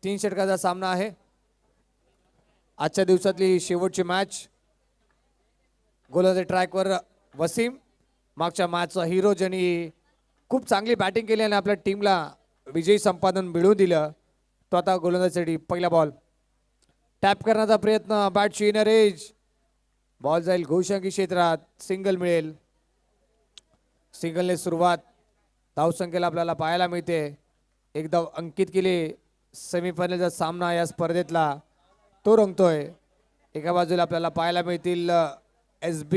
तीन षटकाचा सामना आहे आजच्या दिवसातली शेवटची मॅच। गोलंदाजी ट्रॅकवर वसीम, मागच्या मॅचचा हिरो ज्यांनी खूप चांगली बॅटिंग केली आणि आपल्या टीमला विजयी संपादन मिळवून दिलं, तो आता गोलंदाजीसाठी पहिला बॉल टॅप करण्याचा प्रयत्न, बॅटची इनर एज, बॉल जाईल घोषंकी क्षेत्रात, सिंगल मिळेल। सिंगलने सुरुवात, धावसंख्येला आपल्याला पाहायला मिळते। एकदा अंकित केले सेमीफायनलचा सामना या स्पर्धेतला तो रंगतोय। एका बाजूला आपल्याला पाहायला मिळतील SB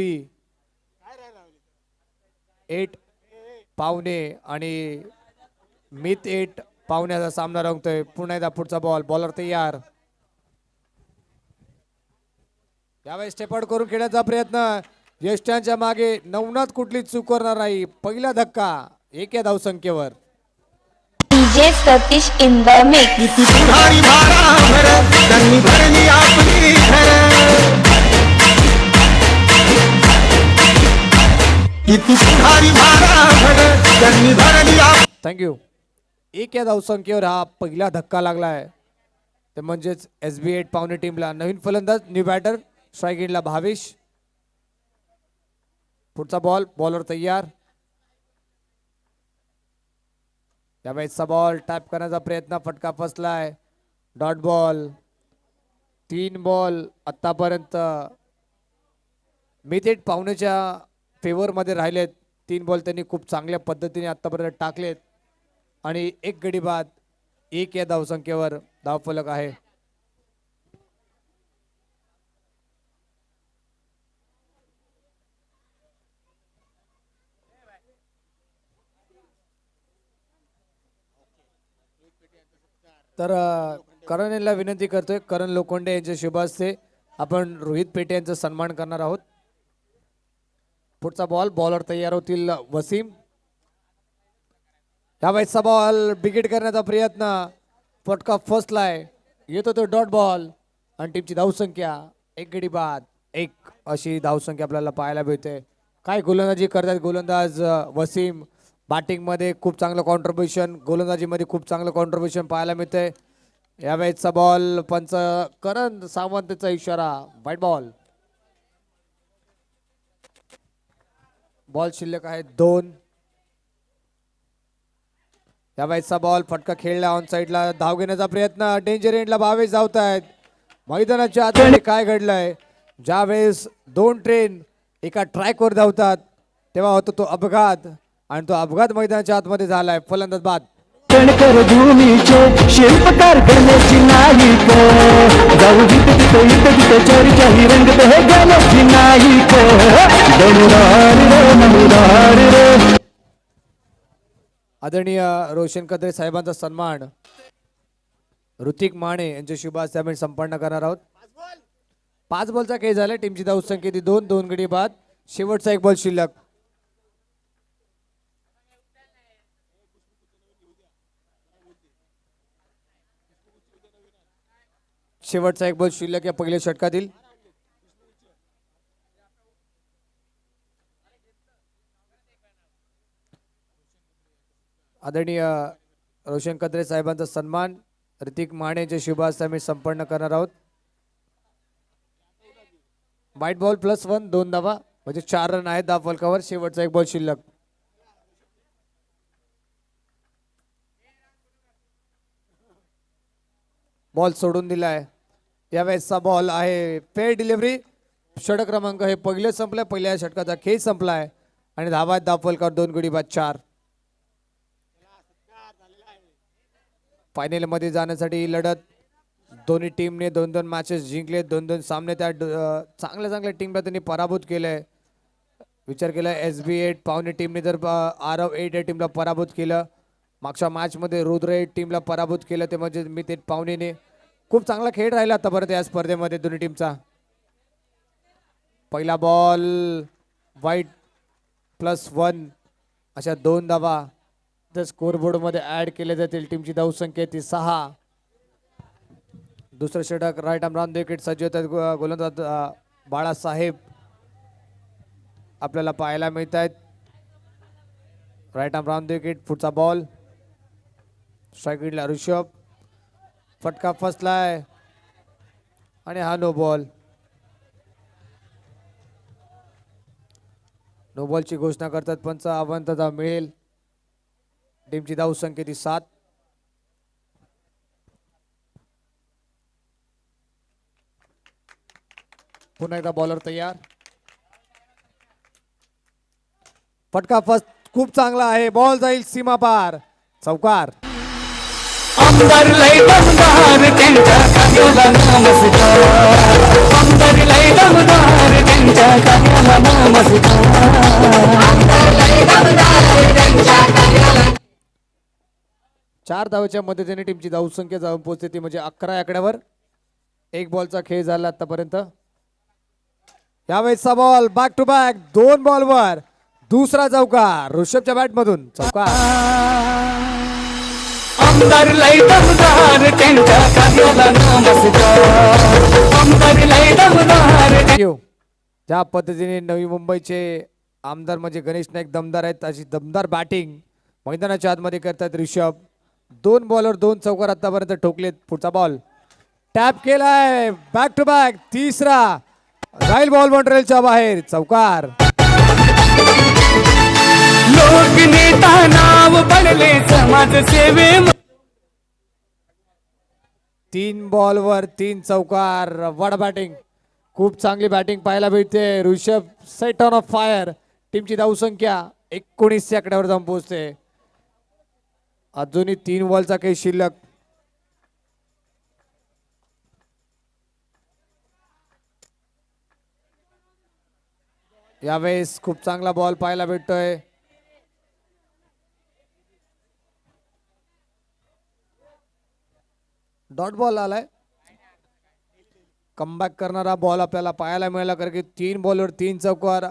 8 पावणे आणि मित 8 पावण्याचा सामना रंगतोय। पुन्हा एकदा पुढचा बॉल, बॉलर तयार, यावेळी स्टेपआउट करून खेळण्याचा प्रयत्न, यष्ट्यांच्या मागे नवनाथ कुठली चूक करणार नाही। पहिला धक्का एक या धावसंख्येवर। DJ Satish in the mix. Thank you. एक या धावसंख्येवर हा पहिला धक्का लागलाय, ते म्हणजेच SB 8 पावणे टीमला नवीन फलंदाज, न्यू बॅटर, स्ट्राईक एंडला भावेश। पुढचा बॉल, बॉलर तयार, यावेळेचा बॉल टॅप करण्याचा प्रयत्न, फटका फसलाय, डॉट बॉल। 3 बॉल आतापर्यंत मित 8 पावणेच्या फेवर मध्ये राहिलेत। 3 बॉल त्यांनी खूप चांगल्या पद्धतीने आतापर्यंत टाकलेत आणि एक गडी बाद, एक या धावसंख्येवर धावफलक आहे। तर करण यांना विनंती करतोय, करण लोखंडे यांच्या शुभ हस्ते आपण रोहित पेटे यांचा सन्मान करणार आहोत। पुढचा बॉल, बॉलर तयार होतील वसीम, यावेळेचा बॉल बिगिट करण्याचा प्रयत्न, फटका फसलाय, येतो तो डॉट बॉल आणि टीमची धावसंख्या एक गडी बाद, एक अशी धावसंख्या आपल्याला पाहायला मिळते। काय गोलंदाजी करतात गोलंदाज वसीम, बॅटिंग मध्ये खूप चांगलं कॉन्ट्रीब्युशन, गोलंदाजी मध्ये खूप चांगलं कॉन्ट्रीब्युशन पाहायला मिळते। यावेळेचा बॉल, पंच करण सावंतचा इशारा, व्हाईट बॉल। बॉल शिल्लक आहे 2। यावेळेचा बॉल, फटका खेळला ऑन साइडला, धाव घेण्याचा प्रयत्न, डेंजर एंडला भावेश धावत आहेत। मैदानाच्या आतमध्ये काय घडलंय, ज्यावेळेस 2 ट्रेन एका ट्रॅकवर धावतात तेव्हा होतो तो अपघात, आणि तो अपघात मैदानाच्या आतमध्ये झालाय। फलंदाज बाद। कणकर भूमीचे शिल्पकार गणेशजी नाईक, जाऊ जिथे तिथे इथे तिथे चर्चा ही रंगत हे गणेशजी नाईक, नमुदार रे नमुदार रे। आदरणीय रोशन कदरे साहेबांचा सन्मान ऋतिक माने यांच्या शुभ हस्ते आम्ही संपन्न करणार आहोत। 5 बॉलचा खेळ झाला, टीमची धावसंख्या ती 2, 2 गडी बाद, शेवटचा 1 बॉल शिल्लक। शेवटचा 1 बॉल शिल्लक या पहिल्या षटकातील। आदरणीय रोशन कदरे साहेबांचा सन्मान ऋतिक माने यांच्या शुभ हस्ते आम्ही संपन्न करणार आहोत। व्हाईट बॉल +1, 2 धावा म्हणजे 4 रन आहेत धावफलकावर, शेवटचा 1 बॉल शिल्लक। बॉल सोडून दिलाय, यावेळेचा बॉल आहे फेअर डिलिव्हरी। षटक क्रमांक हे पहिले संपलाय, पहिल्या षटकाचा खेळ संपलाय आणि धावा धावफलकावर 2 गडी बाद 4। फायनल मध्ये जाण्यासाठी ही लढत, दोन्ही टीमने 2-2 मॅचेस जिंकले, 2-2 सामने त्या चांगल्या चांगल्या टीमला त्यांनी पराभूत केलंय। विचार केला SB 8 पावणे टीमने जर आरव 8 या टीमला पराभूत केलं, मागच्या मॅच मध्ये रुद्र 8 टीमला पराभूत केलं, ते म्हणजे मित 8 पावणेने खूप चांगला खेळ राहिला आतापर्यंत या स्पर्धेमध्ये दोन्ही टीमचा। पहिला बॉल, व्हाईट +1 अशा 2 धावा तर स्कोरबोर्ड मध्ये ऍड केले जातील। टीमची धावसंख्या ती 6। दुसरं षटक राईट आर्म राऊंड विकेट सज्ज होतात गोलंदाज बाळासाहेब आपल्याला पाहायला मिळत आहेत। राईट आर्म राऊंड विकेट, पुढचा बॉल, स्ट्राईक एंडला ऋषभ, फटका फसलाय आणि हा नो बॉल. नो बॉलची घोषणा करतात पंच. अवंतता मिळेल. टीमची धाव संख्या ती 7. पुन्हा एकदा बॉलर तयार. फटका फस्ट खूप चांगला आहे. बॉल जाईल सीमा पार. चौकार. आमदार लय दमदार त्यांच्या कार्याला नमस्कार. आमदार लय दमदार त्यांच्या कार्याला नमस्कार. 4 धावेच्या मदतीने टीमची धाव संख्या जाऊन पोहोचते ती म्हणजे 11 आकड्यावर. 1 बॉलचा खेळ झाला आतापर्यंत. यावेळेसचा बॉल बॅक टू बॅक 2 बॉलवर दुसरा चौकार. ऋषभच्या बॅट मधून चौकार. आमदार लय दमदार त्यांच्या कार्याला नमस्कार. आमदार लय दमदार. ज्या पद्धतीने नवी मुंबईचे आमदार म्हणजे गणेश नाईक दमदार आहेत अशी दमदार बॅटिंग मैदानाच्या आतमध्ये करतात ऋषभ. 2 बॉलवर 2 चौकार आतापर्यंत ठोकलेत. पुढचा बॉल टॅप केलाय. बॅक टू बॅक तिसरा राईल बॉल बाउंड्रीच्या बाहेर. चौकार. लोकनेता नाव पडले समाजसेवे. 3 बॉलवर 3 चौकार. वड बॅटिंग. खूप चांगली बॅटिंग पाहायला भेटते. Rishabh set on off fire. टीमची धाव संख्या 19 आकड्यावर जाऊन पोहोचते. अजूनही 3 बॉलचा काही शिल्लक. यावेळेस खूप चांगला बॉल पाहायला भेटतोय. डॉट बॉल आलाय. कमबॅक करणारा बॉल आपल्याला पाहायला मिळाला कारण की 3 बॉलवर 3 चौकार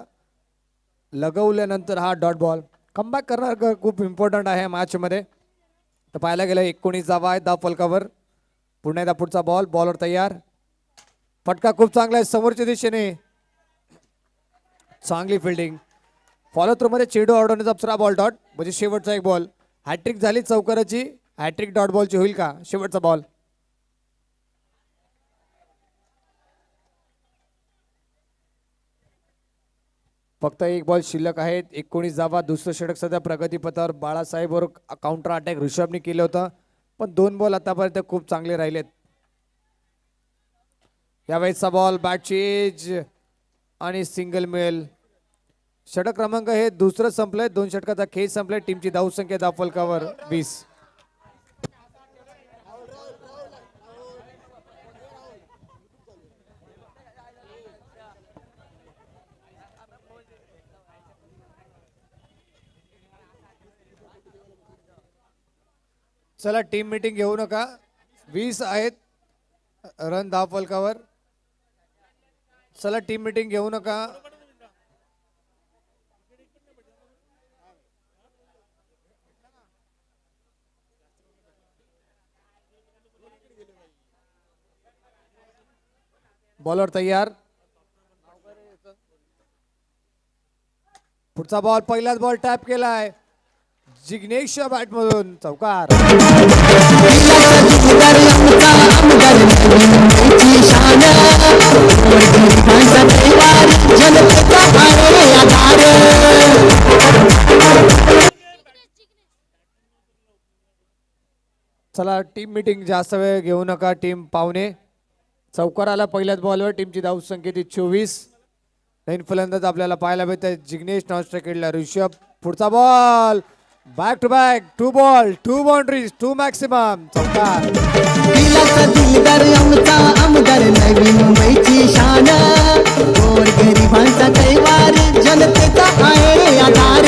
लगवल्यानंतर हा डॉट बॉल. कमबॅक करणार खूप इम्पॉर्टंट आहे मॅच मध्ये. तर पाहायला गेलं 19 धावा आहेत धाव फलकावर. पुन्हा एकदा पुढचा बॉल. बॉलर तयार. फटका खूप चांगला आहे समोरच्या दिशेने. चांगली फिल्डिंग. फॉलो थ्रू मध्ये चेंडू अडवण्याचा दुसरा बॉल डॉट म्हणजे शेवटचा एक बॉल. हॅट्रिक झाली चौकाराची. हॅट्रिक डॉट बॉलची होईल का. शेवटचा बॉल. फक्त 1 बॉल शिल्लक आहेत. 19 धावा. दुसरं षटक सध्या प्रगतीपथावर बाळासाहेबवर काउंटर अटॅक ऋषभने केलं होतं पण 2 बॉल आतापर्यंत खूप चांगले राहिलेत. यावेळेसचा बॉल बॅटची एज आणि सिंगल मिळेल. षटक क्रमांक हे दुसरं संपलंय. 2 षटकाचा खेळ संपलाय. टीमची धाव संख्या धाव फलकावर 20. चला टीम मीटिंग घेऊ नका. 20 आहेत रन धाव फलकावर. चला टीम मीटिंग घेऊ नका. बॉलर तयार. पुढचा बॉल पहिलाच बॉल टॅप केलाय. जिग्नेशच्या बॅट मधून चौकार. चला टीम मीटिंग जास्त वेळ घेऊ नका. टीम पाहुणे. चौकार आला पहिल्याच बॉलवर. टीमची धाव संख्या 24. नवीन फलंदाज आपल्याला पाहायला मिळतात. जिग्नेश नॉनस्ट्राइकला ऋषभ. पुढचा ball back to back 2 ball 2 boundaries 2 maximum. चौकार. आमदार नवी मुंबईची शान. गोरगरिबांचा कैवार जनतेचा आहे आधार.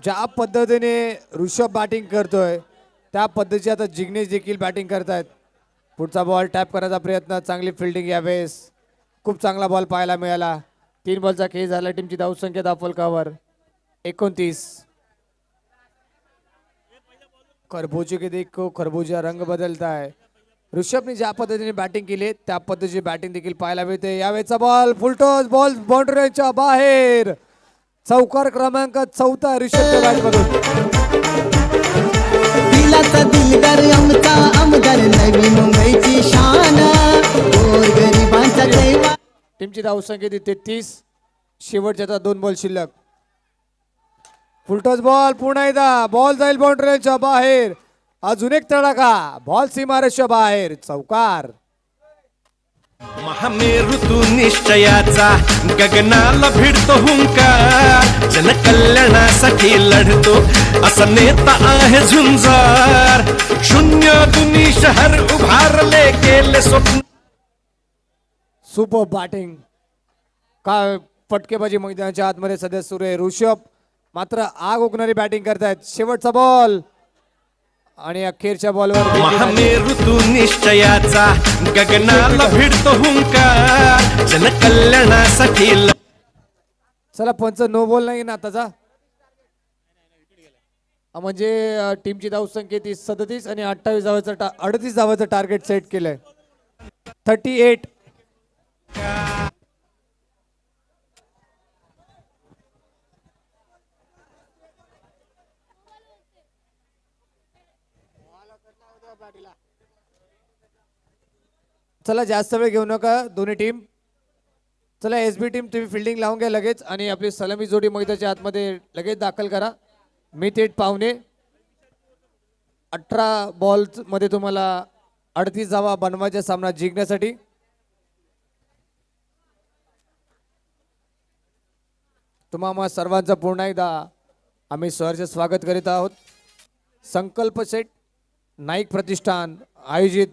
ज्या पद्धतीने ऋषभ बॅटिंग करतोय त्या पद्धतीची आता जिग्नेश देखील बॅटिंग करतायत. पुढचा बॉल टॅप करायचा प्रयत्न. चांगली फिल्डिंग यावेळेस. खूप चांगला बॉल पाहायला मिळाला. 3 बॉलचा खेळ झाला. टीमची धाव संख्या धाव फलकावर 29. खरबूजे के देखो खरबूजा रंग बदलता है. ऋषभने ज्या पद्धतीने बॅटिंग केली त्या पद्धतीची बॅटिंग देखील पाहायला मिळते. यावेळेचा बॉल फुलटॉस. बॉल बाउंड्रीच्या बाहेर. चौकार क्रमांक 4 ऋषभच्या बॅट मधून. दिलाचा दिलदार आमचा आमदार नवी टीमची धावसंख्या 33. शेवटच्या आता 2 बॉल शिल्लक. फुलटॉस बॉल पुन्हा एकदा बॉल जाईल बाउंड्रीच्या बाहेर. अजून एक तडाखा बॉल सीमारेषच्या बाहेर. चौकार. महामेरू तू निश्चयाचा गगनाला भिडतो हुंकार जनकल्याणासाठी लढतो असा नेता आहे झुंजार शून्यातून शहर उभारले गेले स्वप्न. सुपर बॅटिंग काय फटकेबाजी मैदानाच्या आतमध्ये सध्या सुरू आहे. ऋषभ मात्र आग ओकणारी बॅटिंग करतायत. शेवटचा बॉल आणि अखेरच्या बॉलवर महामेरू तू निश्चयाचा गगनाला भिडतो हुंकार जनकल्याणासाठी चला पंच नो बॉल नाही ना आताचा. म्हणजे टीमची धावसंख्या 37 आणि 28 धावाचं 38 धावाचं टार्गेट सेट केलंय. 38. चला जास्त वेळ घेऊ नका दोन्ही टीम. चला एसबी टीम तुम्ही फिल्डिंग लावून घ्या लगेच आणि आपली सलामी जोडी मैदानाच्या आतमध्ये लगेच दाखल करा. मी थेट पाहुणे 18 बॉल मध्ये तुम्हाला 38 धावा बनवायचा सामना जिंकण्यासाठी. तुम्हा सर्वांचं पुन्हा एकदा आम्ही सहर्ष स्वागत करीत आहोत. संकल्प सेट नाईक प्रतिष्ठान आयोजित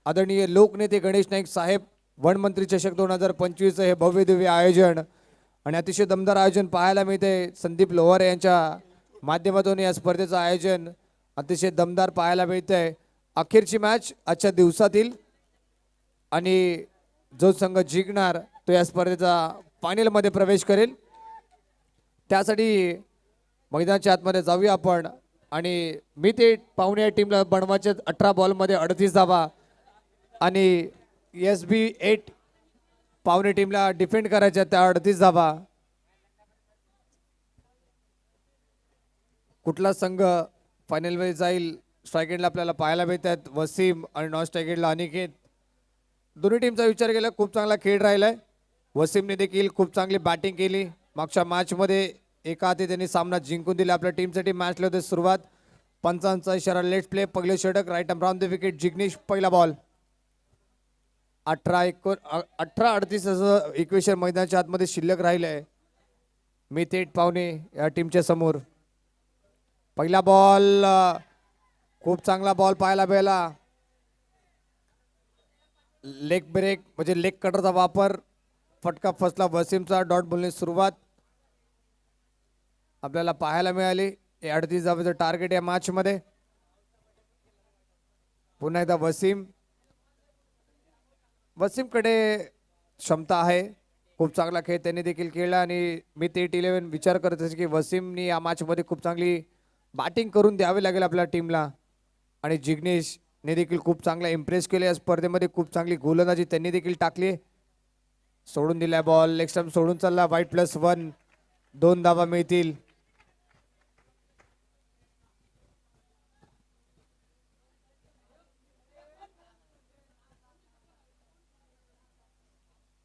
आदरणीय लोकनेते गणेश नाईक साहेब वनमंत्री चषक 2025 हे भव्य दिव्य आयोजन आणि अतिशय दमदार आयोजन पाहायला मिळते. संदीप लोहारे यांच्या माध्यमातून या स्पर्धेचं आयोजन अतिशय दमदार पाहायला मिळतंय. अखेरची मॅच आजच्या दिवसातील आणि जो संघ जिंकणार तो या स्पर्धेचा फायनलमध्ये प्रवेश करेल. त्यासाठी मैदानाच्या आतमध्ये जाऊया आपण आणि मी ते पाहुणे टीमला बनवायचे 18 बॉलमध्ये 38 धावा आणि SB8 पाहुणे टीमला डिफेंड करायच्या त्या 38 धावा. कुठला संघ फायनलमध्ये जाईल स्ट्राईक एंडला आपल्याला पाहायला मिळतात. वसीम आणि नॉन स्ट्राईक एंडला अनिकेत. दोन्ही टीमचा विचार केला खूप चांगला खेळ राहिलाय. वसीमने देखील खूप चांगली बॅटिंग केली. मागच्या मॅचमध्ये एका हाती त्यांनी सामना जिंकून दिला. आपल्या टीमसाठी मॅचला होते सुरुवात. पंचांचा इशारा लेट्स प्ले. पहिले षटक right arm round the wicket. Jignesh पहिला बॉल. 18-38 असं इक्वेशन मैदानाच्या आतमध्ये शिल्लक राहिलंय. मी थेट पाहुणे या टीमच्या समोर. पहिला बॉल खूप चांगला बॉल पाहायला मिळाला. लेग ब्रेक म्हणजे लेग कटरचा वापर. फटका फसला. वसीमचा डॉट बॉलने सुरुवात आपल्याला पाहायला मिळाली. 38 धावेचं टार्गेट या मॅच मध्ये. पुन्हा एकदा वसीमकडे क्षमता आहे. खूप चांगला खेळ त्यांनी देखील खेळला आणि मी थेट 11 विचार करत असे की वसीमनी या मॅचमध्ये खूप चांगली बॅटिंग करून द्यावी लागेल आपल्या टीमला. आणि जिग्नेशने देखील खूप चांगला इम्प्रेस केले या स्पर्धेमध्ये. खूप चांगली गोलंदाजी त्यांनी देखील टाकली. सोडून दिलाय बॉल. लेग स्टंप सोडून चालला. वाईट +1 2 धावा मिळतील.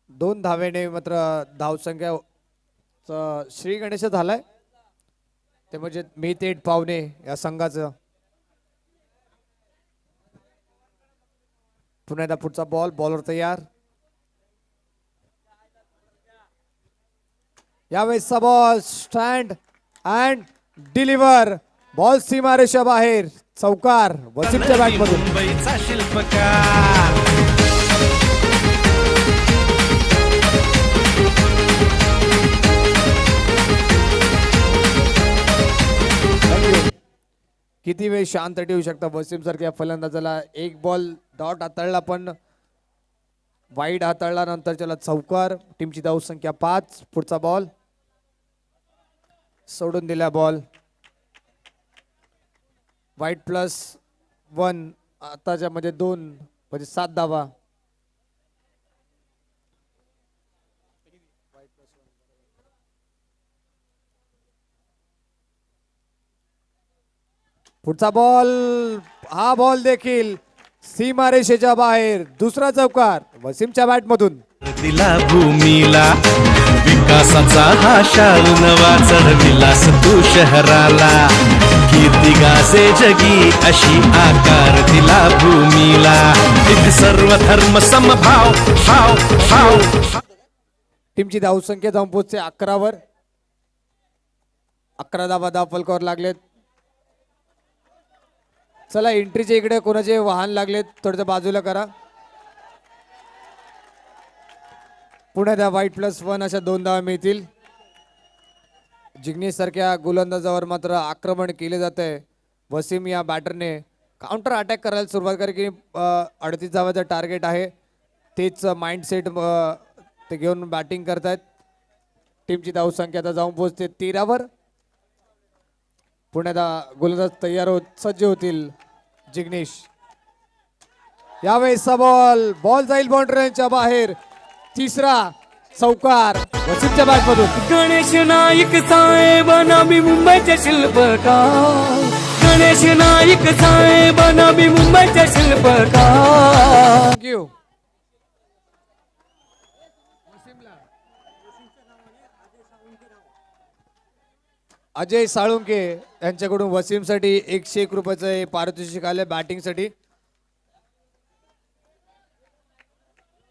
दोन धावेने मात्र धावसंख्या श्री गणेश झालाय. ते म्हणजे मी थेट पाहुणे या संघाचं. पुन्हा एकदा पुढचा बॉल. बॉलर तयार. यावेळेसचा ball stand and deliver. Ball सीमारेषा बाहेर. चौकार वसीमच्या बॅटमधून. मुंबईचा शिल्पकार किती वेळ शांत ठेवू शकता वसीम सारख्या फलंदाजाला. एक बॉल डॉट हाताळला पण वाईड हाताळला. नंतर त्याला चौकार. टीमची धावसंख्या 5. पुढचा बॉल सोडून दिला. बॉल वाईट +1 आताच्या मध्ये 2 म्हणजे 7 धावा. पुढचा बॉल. हा बॉल देखील सीमारेषेच्या बाहेर. दुसरा चौकार वसीमच्या बॅटमधून. दिला भूमीला विकासाचा हा शाल नवा चढविलास तू शहराला कीर्ती गाजे जगी अशी आकार दिला भूमीला इथे सर्व धर्म समभाव हाव हाव टीमची धावसंख्या जाऊन पोहोचते 11 वर. 11 धावा धाव फलकावर लागलेत. चला एंट्रीच्या इकडे कोणाचे वाहन लागलेत थोडं बाजूला करा. पुन्हा त्या वाईट +1 अशा 2 धावा मिळतील. जिग्नेश सारख्या गोलंदाजावर मात्र आक्रमण केले जात आहे. वसीम या बॅटरने काउंटर अटॅक करायला सुरुवात करा की 38 धावाचं टार्गेट आहे. तेच माइंडसेट ते घेऊन बॅटिंग करतायत. टीमची धावसंख्या आता जाऊन पोहोचते 13 वर. पुण्यात गोलंदाज तयार होत सज्ज होतील. जिग्नेश यावेळेसचा बॉल जाईल बाउंड्रीच्या बाहेर. तिसरा चौकार वसीमच्या बॅट मधून. गणेश नाईक साहेब नवी मुंबईचे शिल्पकार. गणेश नाईक साहेब नवी मुंबईचे शिल्पकार. थँक्यू. अजय साळुंके यांच्याकडून वसीमसाठी 101 रुपयाचं पारितोषिक आले बॅटिंगसाठी.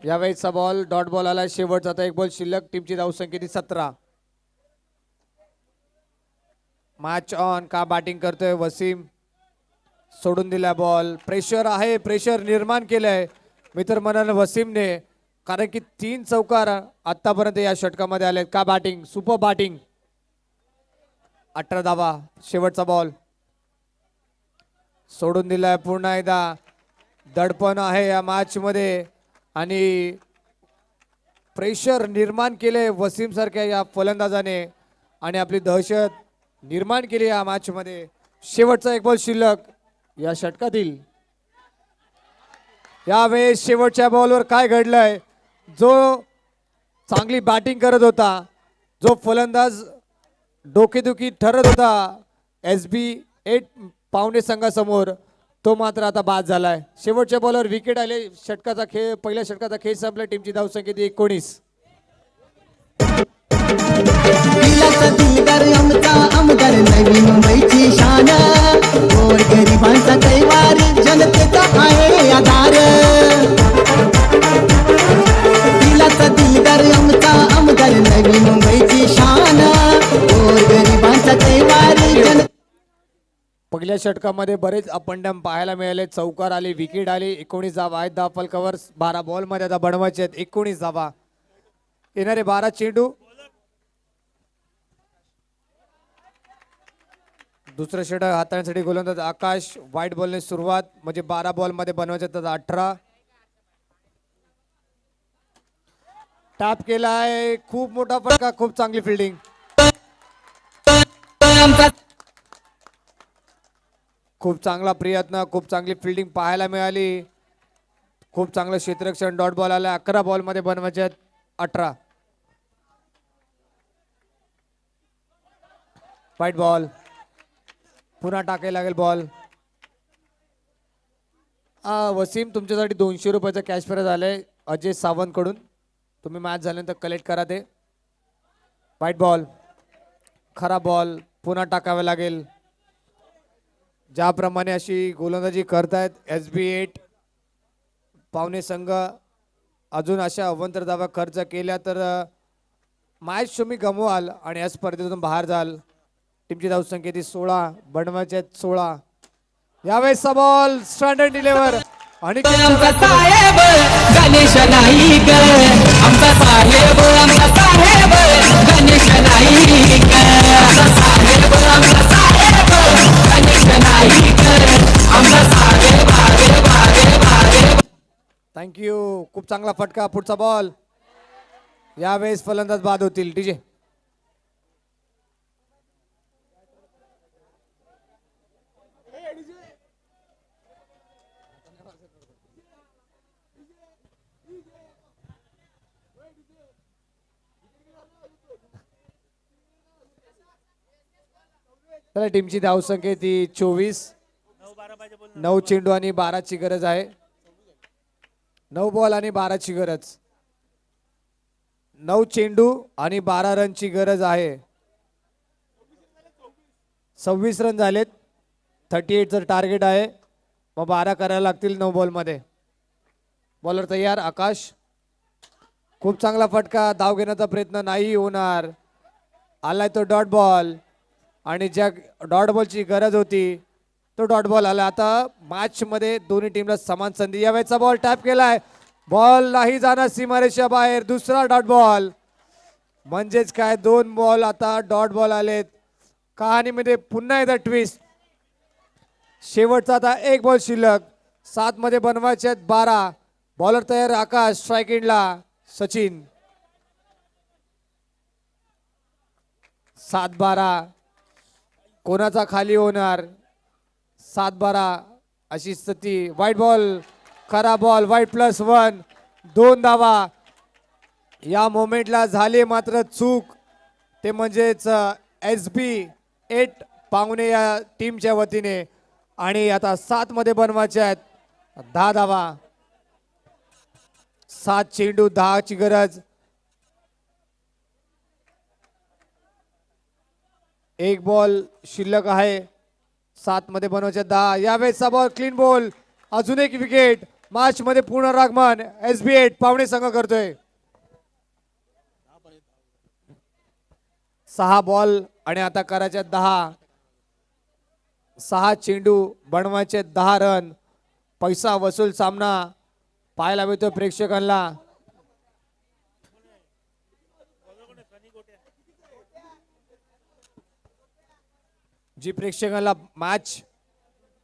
यावेळेसचा बॉल डॉट बॉल आला. शेवटचा आता 1 बॉल शिल्लक. टीमची धावसंख्या 17. Match on. का बॅटिंग करतोय वसीम. सोडून दिला बॉल. प्रेशर आहे. प्रेशर निर्माण केलंय मित्र म्हणाल वसीमने कारण की 3 चौकार आतापर्यंत या षटकामध्ये आलेत. का बॅटिंग. Super batting. 18 धावा. शेवटचा बॉल सोडून दिलाय. पुन्हा एकदा दडपण आहे या मॅच मध्ये आणि प्रेशर निर्माण केले वसीम सारख्या या फलंदाजाने आणि आपली दहशत निर्माण केली या मॅच मध्ये. शेवटचा 1 बॉल शिल्लक या षटकातील. यावेळेस शेवटच्या बॉलवर काय घडलंय. जो चांगली बॅटिंग करत होता, जो फलंदाज डोकेदुखी ठरत होता SB8 पावणे संघासमोर, तो मात्र आता बाद झालाय. शेवटच्या बॉलवर विकेट आले. षटकाचा खेळ पहिल्या षटकाचा खेळ संपला. टीमची धावसंख्या 19. दिलाचा दिलदार आमचा आमदार नवी मुंबईची शान. गोर गरिबांचा कैवार जनतेचा आहे आधार. दिलाचा दिलदार आमचा आमदार नवी मुंबईची शान. गोर गरिबांचा कैवार जन. पहिल्या षटकामध्ये बरेच अप अँड डाऊन पाहायला मिळाले. चौकार आले, विकेट आली. 19 धावा आहेत. 10 फलकावर 12 बॉल मध्ये आता बनवायचे आहेत. 19 धावा. येणारे 12 चेंडू. दुसरं षटक हाताळण्यासाठी गोलंदाज आकाश. व्हाईट बॉलने सुरुवात म्हणजे 12 बॉल मध्ये बनवायचे आहेत. 18 टॅप केलाय. खूप मोठा फटका. खूप चांगली फिल्डिंग. खूप चांगला प्रयत्न. खूप चांगली फिल्डिंग पाहायला मिळाली. खूप चांगलं क्षेत्ररक्षण. डॉट बॉल आला. 11 बॉल मध्ये बनवायचे आहेत. 18 व्हाईट बॉल. पुन्हा टाकायला लागेल बॉल. वसीम तुमच्यासाठी 200 रुपयाचं कॅश प्राइज आलंय अजय सावंत कडून. तुम्ही मॅच झाल्यानंतर कलेक्ट करा ते. White ball. खरा बॉल. पुन्हा टाकावे लागेल. ज्याप्रमाणे अशी गोलंदाजी करतायत SB8 पावणे संघ, अजून अशा अवंतर धावा खर्च केल्या तर मॅच तुम्ही गमवाल आणि या स्पर्धेतून बाहेर जाल. टीमची धावसंख्या 16. बनवायचे 16. यावेळेसचा बॉल स्टँडर्ड डिलेवर आणि आमचा साहेब गणेश नाईक. आमचा साहेब आमचा साहेब गणेश नाईक. आमचा साहेब आमचा साहेब गणेश नाईक. आमचा साहेब बागे बागे बागे. थँक्यू. खूप चांगला फटका. पुढचा बॉल. यावेळेस फलंदाज बाद होतील. डीजे टीमची धावसंख्या ती 24. 9 चेंडू आणि 12 ची गरज आहे. 9 बॉल आणि 12 ची गरज. 9 चेंडू आणि 12 रनची गरज आहे. 26 रन झालेत. 38चं टार्गेट आहे. मग 12 करायला लागतील 9 बॉलमध्ये. बॉलर तयार आकाश. खूप चांगला फटका. धाव घेण्याचा प्रयत्न नाही होणार. आलाय तो डॉट बॉल आणि ज्या डॉट बॉलची गरज होती तो डॉट बॉल आला. आता मॅच मध्ये दोन्ही टीमला समान संधी. यावेळेचा बॉल टॅप केलाय. बॉल नाही जाणार सीमारेषा बाहेर. दुसरा डॉट बॉल म्हणजेच काय 2 बॉल आता डॉट बॉल आलेत. कहाणीमध्ये पुन्हा एकदा ट्विस्ट. शेवटचा आता 1 बॉल शिल्लक. 7 मध्ये बनवायचे आहेत 12. बॉलर तयार आकाश. स्ट्राईक एंडला सचिन. 7-12 कोणाचा खाली होणार. 7-12 अशी स्थिती. वाईट बॉल खरा बॉल. वाईट +1. 2 धावा. या मोमेंटला झाले मात्र चूक. ते म्हणजेच SB8 पाहुणे या टीमच्या वतीने. आणि आता 7 मध्ये बनवायचे आहेत 10 धावा. 7 चेंडू 10 ची गरज. 1 बॉल शिल्लक आहे. 7 मध्ये बनवायचे 10. यावेळेचा बॉल क्लीन बॉल. अजून एक विकेट. मॅच मध्ये पुनरागमन SB8 पाहुणे संघ करतोय. 6 बॉल आणि आता करायचे 10. 6 चेंडू बनवायचे 10 रन. पैसा वसूल सामना पाहायला मिळतोय प्रेक्षकांना. जी प्रेक्षकांना मॅच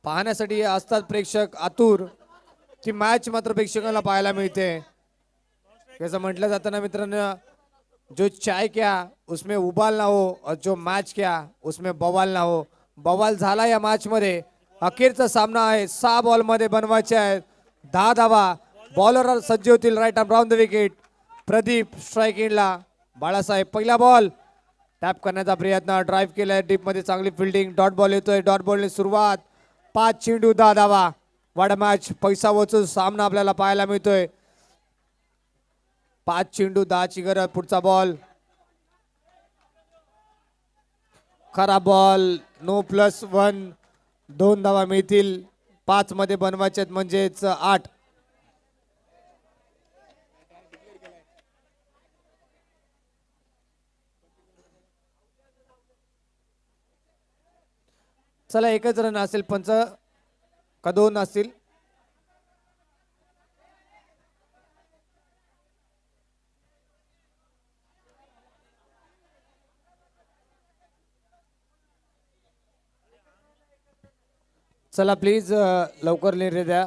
पाहण्यासाठी असतात प्रेक्षक आतुर, ती मॅच मात्र प्रेक्षकांना पाहायला मिळते. जसं म्हटलं जातं ना मित्रांनो, जो चाय क्या उसमें उबाल ना हो और जो मैच क्या उसमें बवाल ना हो. बवाल झाला या मॅच मध्ये. अखेरचा सामना आहे. 6 बॉल मध्ये बनवायचे आहेत 10 धावा. बॉलर सज्ज होतील. Right arm round the wicket. Pradeep strike एंडला. बाळासाहेब पहिला बॉल टॅप करण्याचा प्रयत्न. ड्राईव्ह केलाय डीप मध्ये. चांगली फिल्डिंग. डॉट बॉल येतोय. डॉट बॉलने सुरुवात. 5 चेंडू 10 धावा. वाडा मॅच पैसा वचून सामना आपल्याला पाहायला मिळतोय. 5 चेंडू 10 ची गरज. पुढचा बॉल खरा बॉल. नो +1. 2 धावा मिळतील. 5 मध्ये बनवायचे म्हणजेच 8. चला एकच रन असेल. पंच का 2 असतील. चला प्लीज लवकर निर्णय द्या.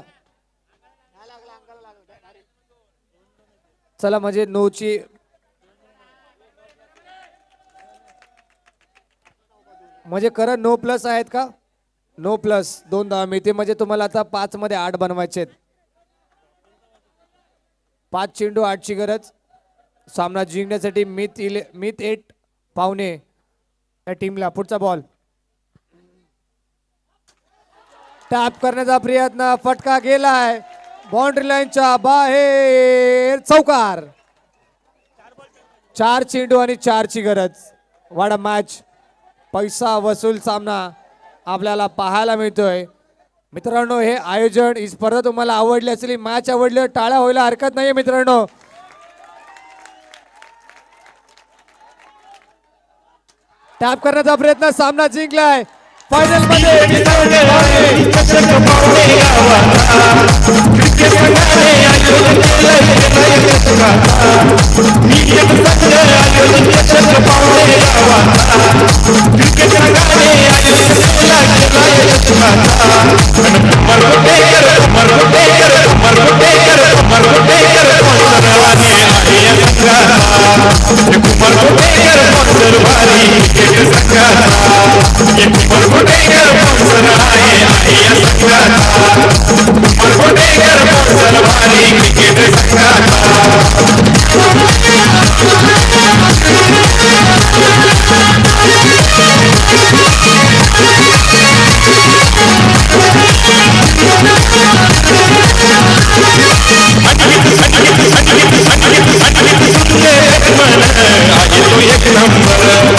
चला म्हणजे 9 ची म्हणजे करण 9+ आहेत का. 9+ 2 धावा मिळते. म्हणजे तुम्हाला आता 5 मध्ये 8 बनवायचे आहेत. 5 चेंडू 8 ची गरज. सामना जिंकण्यासाठी मित 8 पाहुणे या टीमला. पुढचा बॉल टॅप करण्याचा प्रयत्न. फटका गेलाय बाउंड्री लाईनच्या बाहेर. चौकार. 4 चेंडू आणि 4 ची गरज. वाडा मॅच पैसा वसूल सामना आपल्याला पाहायला मिळतोय. मित्रांनो, हे आयोजन ही स्पर्धा तुम्हाला आवडली असेल, मॅच आवडली, टाळ्या व्हायला हरकत नाहीये मित्रांनो. टॅप करण्याचा प्रयत्न. सामना जिंकलाय. फायनल मध्ये नाहीत